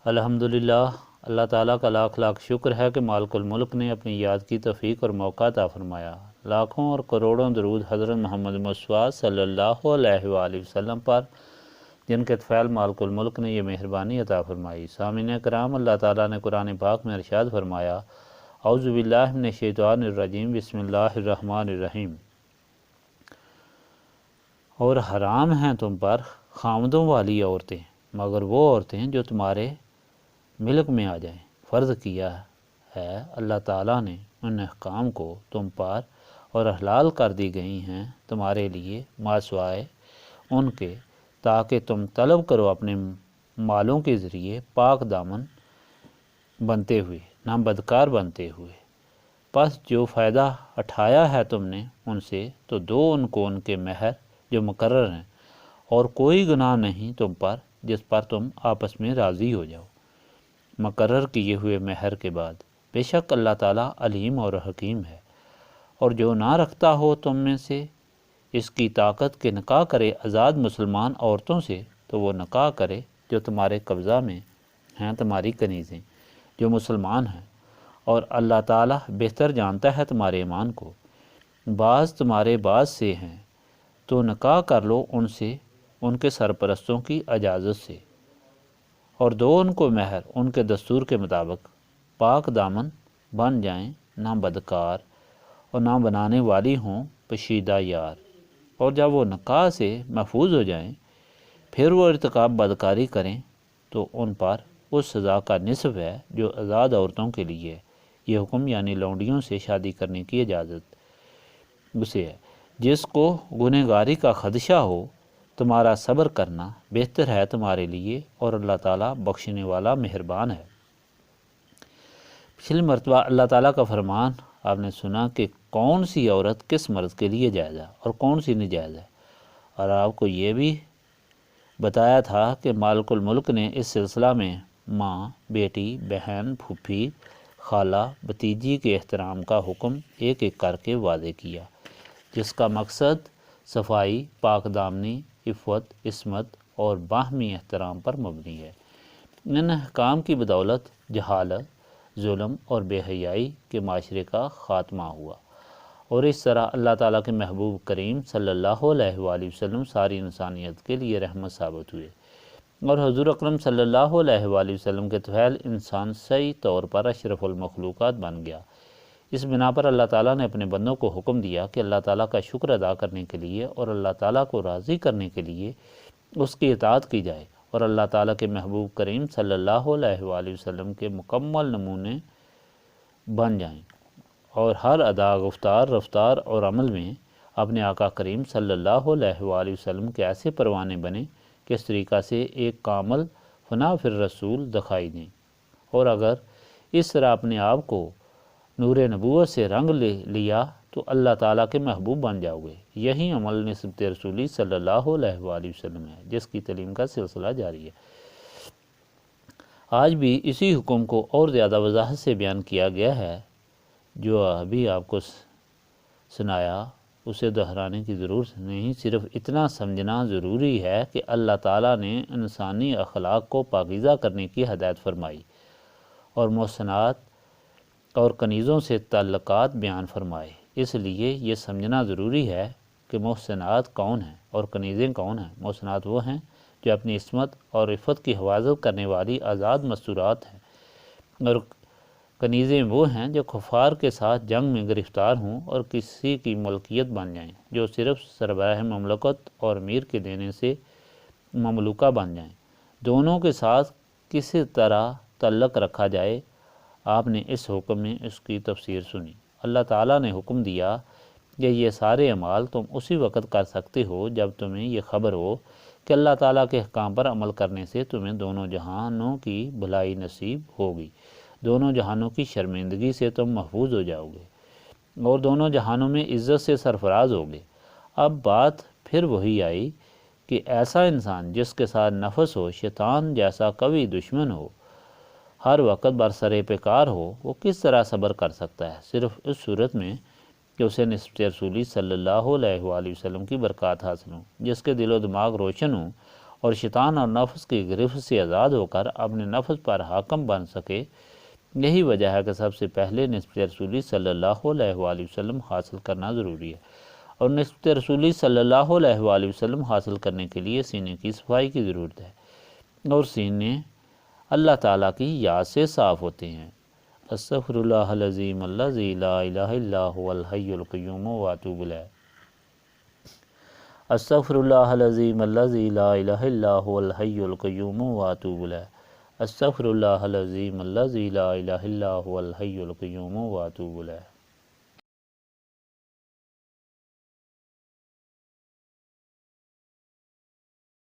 الحمدللہ، اللہ تعالیٰ کا لاکھ لاکھ شکر ہے کہ مالک الملک نے اپنی یاد کی توفیق اور موقع عطا فرمایا۔ لاکھوں اور کروڑوں درود حضرت محمد مصطفیٰ صلی اللہ علیہ وآلہ وسلم پر، جن کے طفیل مالک الملک نے یہ مہربانی عطا فرمائی۔ سامعین کرام، اللہ تعالیٰ نے قرآن پاک میں ارشاد فرمایا، اعوذ باللہ من الشیطان الرجیم، بسم اللہ الرحمن الرحیم۔ اور حرام ہیں تم پر خامدوں والی عورتیں، مگر وہ عورتیں جو تمہارے ملک میں آ جائیں۔ فرض کیا ہے اللہ تعالیٰ نے ان احکام کو تم پر اور حلال کر دی گئی ہیں تمہارے لیے ما سوائے ان کے، تاکہ تم طلب کرو اپنے مالوں کے ذریعے پاک دامن بنتے ہوئے، نہ بدکار بنتے ہوئے۔ پس جو فائدہ اٹھایا ہے تم نے ان سے، تو دو ان کو ان کے مہر جو مقرر ہیں، اور کوئی گناہ نہیں تم پر جس پر تم آپس میں راضی ہو جاؤ مقرر کیے ہوئے مہر کے بعد۔ بے شک اللہ تعالیٰ علیم اور حکیم ہے۔ اور جو نہ رکھتا ہو تم میں سے اس کی طاقت کے نکاح کرے آزاد مسلمان عورتوں سے، تو وہ نکاح کرے جو تمہارے قبضہ میں ہیں، تمہاری کنیزیں جو مسلمان ہیں، اور اللہ تعالیٰ بہتر جانتا ہے تمہارے ایمان کو۔ بعض تمہارے بعض سے ہیں تو نکاح کر لو ان سے ان کے سرپرستوں کی اجازت سے، اور دو ان کو مہر ان کے دستور کے مطابق، پاک دامن بن جائیں، نہ بدکار اور نہ بنانے والی ہوں پشیدہ یار۔ اور جب وہ نکاح سے محفوظ ہو جائیں، پھر وہ ارتکاب بدکاری کریں، تو ان پر اس سزا کا نصف ہے جو آزاد عورتوں کے لیے ہے۔ یہ حکم یعنی لونڈیوں سے شادی کرنے کی اجازت اسے ہے۔ جس کو گنہگاری کا خدشہ ہو، تمہارا صبر کرنا بہتر ہے تمہارے لیے، اور اللہ تعالیٰ بخشنے والا مہربان ہے۔ پچھلی مرتبہ اللہ تعالیٰ کا فرمان آپ نے سنا کہ کون سی عورت کس مرد کے لیے جائز ہے اور کون سی ناجائز ہے، اور آپ کو یہ بھی بتایا تھا کہ مالک الملک نے اس سلسلہ میں ماں، بیٹی، بہن، پھوپھی، خالہ، بھتیجی کے احترام کا حکم ایک ایک کر کے واضح کیا، جس کا مقصد صفائی، پاک دامنی، عفت، عصمت اور باہمی احترام پر مبنی ہے۔ ان احکام کی بدولت جہالت، ظلم اور بے حیائی کے معاشرے کا خاتمہ ہوا، اور اس طرح اللہ تعالیٰ کے محبوب کریم صلی اللہ علیہ وآلہ وسلم ساری انسانیت کے لیے رحمت ثابت ہوئے، اور حضور اکرم صلی اللہ علیہ وآلہ وسلم کے طفیل انسان صحیح طور پر اشرف المخلوقات بن گیا۔ اس بنا پر اللہ تعالیٰ نے اپنے بندوں کو حکم دیا کہ اللہ تعالیٰ کا شکر ادا کرنے کے لیے اور اللہ تعالیٰ کو راضی کرنے کے لیے اس کی اطاعت کی جائے، اور اللہ تعالیٰ کے محبوب کریم صلی اللہ علیہ وآلہ وسلم کے مکمل نمونے بن جائیں، اور ہر ادا، گفتار، رفتار اور عمل میں اپنے آقا کریم صلی اللہ علیہ وآلہ وسلم کے ایسے پروانے بنیں کہ اس طریقہ سے ایک کامل فنا فی الرسول دکھائی دیں، اور اگر اس طرح اپنے آپ کو نور نبوت سے رنگ لیا تو اللہ تعالیٰ کے محبوب بن جاؤ گے۔ یہی عمل نسبت رسولی صلی اللہ علیہ وآلہ وسلم ہے، جس کی تعلیم کا سلسلہ جاری ہے۔ آج بھی اسی حکم کو اور زیادہ وضاحت سے بیان کیا گیا ہے۔ جو ابھی آپ کو سنایا اسے دہرانے کی ضرورت نہیں، صرف اتنا سمجھنا ضروری ہے کہ اللہ تعالیٰ نے انسانی اخلاق کو پاکیزہ کرنے کی ہدایت فرمائی، اور محسنات اور کنیزوں سے تعلقات بیان فرمائے۔ اس لیے یہ سمجھنا ضروری ہے کہ محسنات کون ہیں اور کنیزیں کون ہیں۔ محسنات وہ ہیں جو اپنی عصمت اور عفت کی حفاظت کرنے والی آزاد مستورات ہیں، اور کنیزیں وہ ہیں جو کفار کے ساتھ جنگ میں گرفتار ہوں اور کسی کی ملکیت بن جائیں، جو صرف سربراہ مملکت اور امیر کے دینے سے مملوکہ بن جائیں۔ دونوں کے ساتھ کسی طرح تعلق رکھا جائے۔ آپ نے اس حکم میں اس کی تفسیر سنی۔ اللہ تعالیٰ نے حکم دیا کہ یہ سارے اعمال تم اسی وقت کر سکتے ہو جب تمہیں یہ خبر ہو کہ اللہ تعالیٰ کے احکام پر عمل کرنے سے تمہیں دونوں جہانوں کی بھلائی نصیب ہوگی، دونوں جہانوں کی شرمندگی سے تم محفوظ ہو جاؤ گے، اور دونوں جہانوں میں عزت سے سرفراز ہوگے۔ اب بات پھر وہی آئی کہ ایسا انسان جس کے ساتھ نفس ہو شیطان جیسا قوی دشمن ہو، ہر وقت برسر پیکار ہو، وہ کس طرح صبر کر سکتا ہے؟ صرف اس صورت میں کہ اسے نسبت رسولی صلی اللہ علیہ وآلہ وسلم کی برکات حاصل ہوں، جس کے دل و دماغ روشن ہوں اور شیطان اور نفس کی گرفت سے آزاد ہو کر اپنے نفس پر حاکم بن سکے۔ یہی وجہ ہے کہ سب سے پہلے نسبت رسولی صلی اللہ علیہ وآلہ وسلم حاصل کرنا ضروری ہے، اور نسبت رسولی صلی اللہ علیہ وآلہ وسلم حاصل کرنے کے لیے سینے کی صفائی کی ضرورت ہے، اور سینے اللہ تعالیٰ کی یاد سے صاف ہوتے ہیں۔ استغفر اللہ العظیم الذی لا الہ الا هو الحی القیوم واتوب الیہ۔ استغفر اللہ العظیم الذی لا الہ الا هو الحی القیوم واتوب الیہ۔ استغفر اللہ العظیم الذی لا الہ الا هو الحی القیوم واتوب الیہ۔